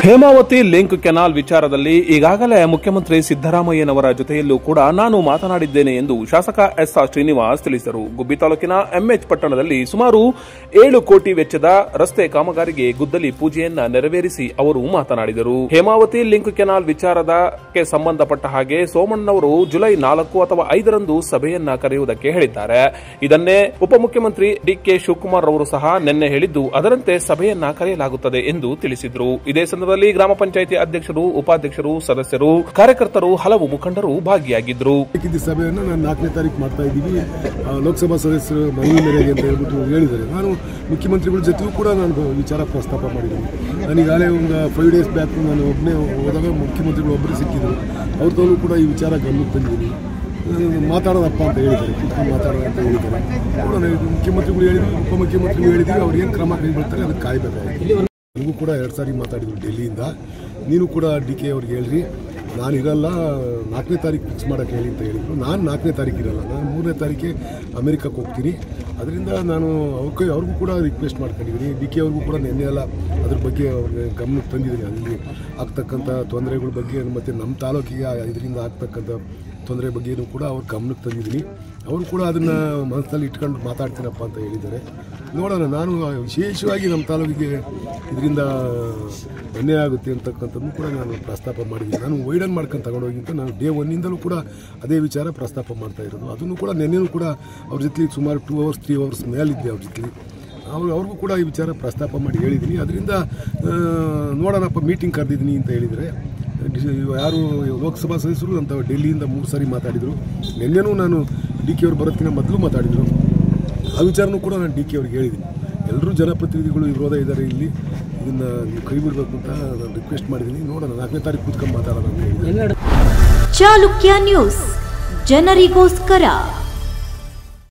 Hemavathi link canal ವಿಚಾರದಲ್ಲಿ ಈಗಾಗಲೇ ಮುಖ್ಯಮಂತ್ರಿ ಸಿದ್ದರಾಮಯ್ಯನವರ ಜೊತೆಯಲ್ಲೂ ಕೂಡ ನಾನು ಮಾತನಾಡಿದ್ದೇನೆ ಎಂದು ಶಾಸಕ ಎಸ್ಆರ್ ಶ್ರೀನಿವಾಸ್ ತಿಳಿಸಿದರು. ಗುಬ್ಬಿ ತಾಲೂಕಿನ ಎಂಎಚ್ ಪಟ್ಟಣದಲ್ಲಿ ಸುಮಾರು 7 ಕೋಟಿ ವೆಚ್ಚದ ರಸ್ತೆ ಕಾಮಗಾರಿಗೆ ಗುದ್ದಲಿ ಪೂಜೆಯನ್ನ ನೆರವೇರಿಸಿ ಅವರು ಮಾತನಾಡಿದರು. ಹೇಮಾವತಿ ಲಿಂಕ್ ಕೆನಾಲ್ ವಿಚಾರಕ್ಕೆ ಸಂಬಂಧಪಟ್ಟ ಹಾಗೆ ಸೋಮಣ್ಣನವರು ಜುಲೈ 4 ಅಥವಾ 5ರಂದು ಸಭೆಯನ್ನ ಕರೆಯುವುದಕ್ಕೆ ಹೇಳಿದ್ದಾರೆ. ಇದನ್ನೇ ಉಪಮುಖ್ಯಮಂತ್ರಿ ಡಿಕೆ ಶಿವಕುಮಾರ್ ಅವರು ಸಹ ನಿನ್ನೆ ಹೇಳಿದ್ದು, ಅದರಂತೆ ಸಭೆಯನ್ನ ಕರೆಯಲಾಗುತ್ತದೆ ಎಂದು ತಿಳಿಸಿದರು. ಇದೇ ಸಂದರ್ಭದಲ್ಲಿ ಗ್ರಾಮ ಪಂಚಾಯಿತಿ ಅಧ್ಯಕ್ಷರು, ಉಪಾಧ್ಯಕ್ಷರು, ಸದಸ್ಯರು, ಕಾರ್ಯಕರ್ತರು, ಹಲವು ಮುಖಂಡರು ಭಾಗಿಯಾಗಿದ್ದರು. ಸಭೆಯನ್ನು ನಾನು 4ನೇ ತಾರೀಕು ಮಾಡ್ತಾ ಇದ್ದೀವಿ. ಲೋಕಸಭಾ ಸದಸ್ಯರು ಮನವಿ ಮೇರೆಗೆ ಅಂತ ಹೇಳ್ಬಿಟ್ಟು ಹೇಳಿದ್ದಾರೆ. ನಾನು ಮುಖ್ಯಮಂತ್ರಿಗಳ ಜೊತೆಗೂ ಕೂಡ ನಾನು ವಿಚಾರ ಪ್ರಸ್ತಾಪ ಮಾಡಿದ್ದೀನಿ. ನನಗಾಗಲೇ ಒಂದು 5 ಡೇಸ್ ಬ್ಯಾಕ್ ನಾನು ಒಬ್ಬನೇ ಹೋದಾಗ ಮುಖ್ಯಮಂತ್ರಿಗಳು ಒಬ್ಬರು ಸಿಕ್ಕಿದ್ರು. ಅವ್ರ ತೋಲು ಕೂಡ ಈ ವಿಚಾರ ಗಮನಕ್ಕೆ ತಂದಿದ್ದೀನಿ. ಮಾತಾಡೋದಪ್ಪ ಅಂತ ಹೇಳಿದ್ದಾರೆ, ಕುತ್ಕೊಂಡು ಮಾತಾಡೋದು ಅಂತ ಹೇಳಿದ್ದಾರೆ. ಮುಖ್ಯಮಂತ್ರಿಗಳು ಹೇಳಿದ್ರು, ಉಪಮುಖ್ಯಮಂತ್ರಿಗಳು ಹೇಳಿದ್ರು, ಅವ್ರು ಏನು ಕ್ರಮ ಕೈಗೊಳ್ತಾರೆ ಅದಕ್ಕೆ ಕಾಯಬೇಕಾಗಿದೆ. ನನಗೂ ಕೂಡ 2 ಸಾರಿ ಮಾತಾಡಿದ್ರು ಡೆಲ್ಲಿಯಿಂದ. ನೀನು ಕೂಡ ಡಿಕೆ ಅವ್ರಿಗೆ ಹೇಳ್ರಿ, ನಾನು ಇರಲ್ಲ, 4ನೇ ತಾರೀಕು ಫಿಕ್ಸ್ ಮಾಡೋಕ್ಕೆ ಹೇಳಿ ಅಂತ ಹೇಳಿದ್ರು. ನಾನು 4ನೇ ತಾರೀಕು ಇರಲ್ಲ, ನಾನು 3ನೇ ತಾರೀಕೆ ಅಮೆರಿಕಕ್ಕೆ ಹೋಗ್ತೀನಿ. ಅದರಿಂದ ನಾನು ಅವ್ರಿಗೂ ಕೂಡ ರಿಕ್ವೆಸ್ಟ್ ಮಾಡ್ಕೊಂಡಿದ್ದೀನಿ. ಡಿಕೆ ಅವ್ರಿಗೂ ಕೂಡ ನಿನ್ನೆ ಎಲ್ಲ ಅದ್ರ ಬಗ್ಗೆ ಅವ್ರಿಗೆ ಗಮನಕ್ಕೆ ತಂದಿದ್ದೀನಿ. ಅಲ್ಲಿ ಆಗ್ತಕ್ಕಂಥ ತೊಂದರೆಗಳ ಬಗ್ಗೆ ಮತ್ತು ನಮ್ಮ ತಾಲೂಕಿಗೆ ಇದರಿಂದ ಆಗ್ತಕ್ಕಂಥ ತೊಂದರೆ ಬಗ್ಗೆಯೂ ಕೂಡ ಅವ್ರ ಗಮನಕ್ಕೆ ತಂದಿದ್ದೀನಿ. ಅವರು ಕೂಡ ಅದನ್ನು ಮನಸ್ಸಲ್ಲಿ ಇಟ್ಕೊಂಡು ಮಾತಾಡ್ತೀನಪ್ಪ ಅಂತ ಹೇಳಿದ್ದಾರೆ. ನೋಡೋಣ. ನಾನು ವಿಶೇಷವಾಗಿ ನಮ್ಮ ತಾಲೂಕಿಗೆ ಇದರಿಂದ ಅನ್ಯಾಯ ಆಗುತ್ತೆ ಅಂತಕ್ಕಂಥದ್ದು ಕೂಡ ನಾನು ಪ್ರಸ್ತಾಪ ಮಾಡಿದ್ದೀನಿ. ನಾನು ವೈಡನ್ ಮಾಡ್ಕೊಂಡು ತಗೊಂಡೋಗಿಂತ ನಾನು ಡೇ 1ನಿಂದಲೂ ಕೂಡ ಅದೇ ವಿಚಾರ ಪ್ರಸ್ತಾಪ ಮಾಡ್ತಾ ಇರೋದು. ಅದನ್ನು ಕೂಡ ನಿನ್ನೆನೂ ಕೂಡ ಅವ್ರ ಜೊತೆ ಸುಮಾರು 2 ಅವರ್ಸ್ 3 ಅವರ್ಸ್ ಮೇಲಿದ್ದೆ ಅವ್ರ ಜೊತೆ. ಅವ್ರಿಗೂ ಕೂಡ ಈ ವಿಚಾರ ಪ್ರಸ್ತಾಪ ಮಾಡಿ ಹೇಳಿದ್ದೀನಿ. ಅದರಿಂದ ನೋಡೋಣಪ್ಪ, ಮೀಟಿಂಗ್ ಕರೆದಿದ್ದೀನಿ ಅಂತ ಹೇಳಿದರೆ ಯಾರು ಲೋಕಸಭಾ ಸದಸ್ಯರು ಅಂತ ಡೆಲ್ಲಿಯಿಂದ 3 ಸಾರಿ ಮಾತಾಡಿದರು. ನಿನ್ನೆನೂ ನಾನು ಡಿಕೆ ಅವ್ರು ಬರೋದಕ್ಕಿಂತ ಮೊದಲು ಮಾತಾಡಿದರು. ಆ ವಿಚಾರನೂ ಕೂಡ ನಾನು ಡಿಕೆ ಅವ್ರಿಗೆ ಹೇಳಿದ್ದೀನಿ. ಎಲ್ಲರೂ ಜನಪ್ರತಿನಿಧಿಗಳು ವಿರೋಧ ಇದ್ದಾರೆ, ಇಲ್ಲಿ ಇದನ್ನು ನೀವು ಕೈ ಬಿಡಬೇಕು ಅಂತ ನಾನು ರಿಕ್ವೆಸ್ಟ್ ಮಾಡಿದ್ದೀನಿ. ನೋಡೋಣ, 4ನೇ ತಾರೀಕು ಕೂತ್ಕೊಂಡು ಮಾತಾಡೋಣ ಅಂತ ಹೇಳಿದ್ದೀನಿ. ಚಾಲುಕ್ಯ ನ್ಯೂಸ್, ಜನರಿಗೋಸ್ಕರ.